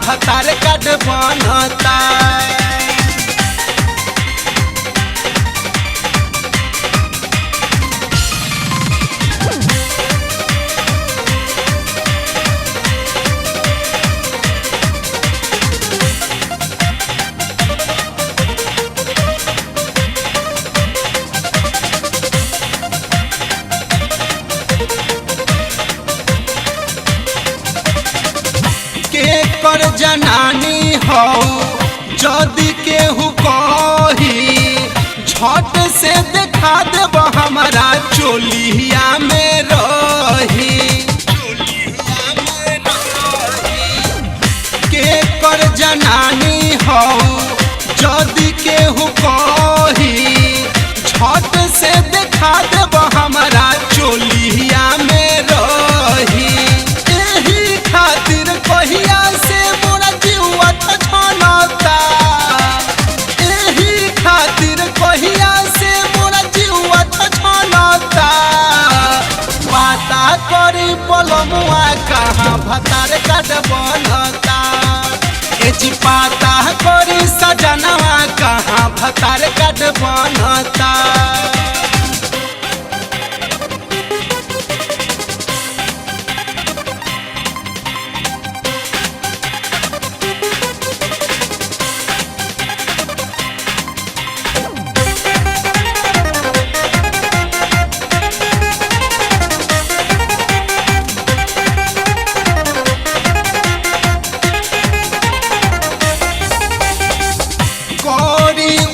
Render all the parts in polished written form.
भतार कार्ड बनता। कर जनानी हो जदि केहू कही झट से देखा देब हमारा चोलिया में रही। के कर जनानी हो जदि केहू कही झट से देखा देब हमारा चोलिया में रही। एही खातिर कहिया से मोरा जीवा छनता। एही खातिर कहिया से मोरा जीवा छनता। पता करी पलमुआ कहाँ भतार कार्ड बनता। एची पता करी सजनवा कहाँ भतार कार्ड बनता।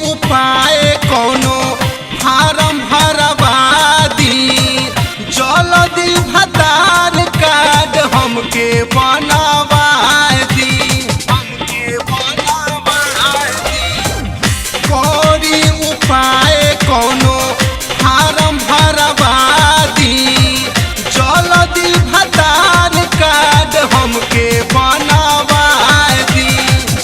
उपाय कोनो फार्म भरवादी जल्दी भतार कार्ड हमके बनवा दी। कोरी उपाय कोनो फार्म भरवादी जल्दी भतार कार्ड हमके बनवा दी।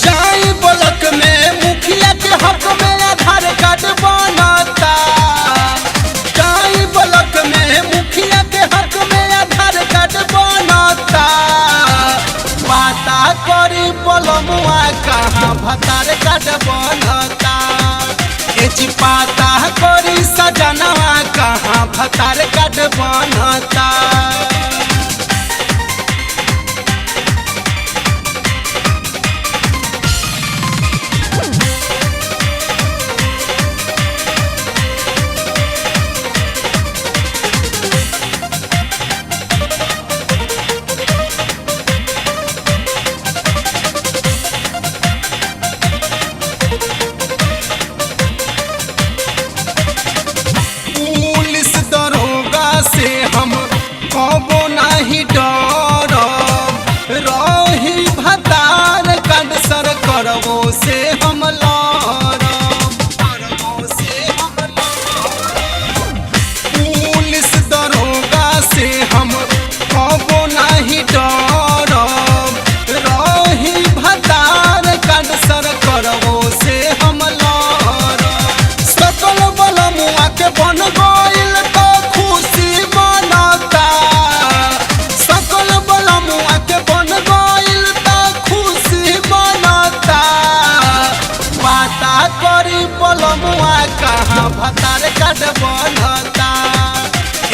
जाई ब्लॉक में मुखिया के हक में आधार कार्ड बनता। जाई ब्लॉक में मुखिया के हक में आधार कार्ड बनता। पता करी पलमुआ कहाँ भतार कार्ड बनता। एची पता करी सजनवा कहाँ भतार कार्ड बनता। पुलिस दरोगा से हम कबो नहीं डरब। रही भतार कार्ड सर करवो से हम लड़ब। पुलिस दरोगा से हम कबो नहीं डरब। रही भतार कार्ड सर करवो से हम लड़ब। सकल बलमुआ के बन गइल तो खुशी मनता। सकल बलमुआ के बन गइल तो खुशी मनता। पता करी बलमुआ कहाँ भतार कार्ड बनता।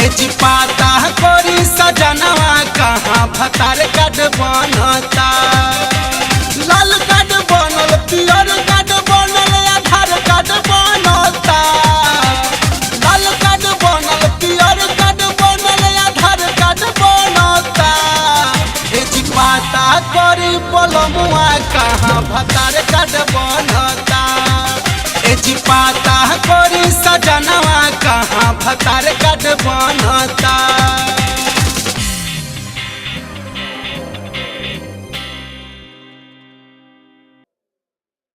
एची पता करी सजनवा कहाँ भतार कार्ड बनता। लाल कार्ड बनल पियर कार्ड बनल आधार कार्ड बनता। लाल कार्ड बनल पियर कार्ड बनल आधार कार्ड बनता। एची पता करी पलमुआ कहाँ भतार कार्ड बनता। एची पता करी सजनवा कहाँ भतार कार्ड बनता।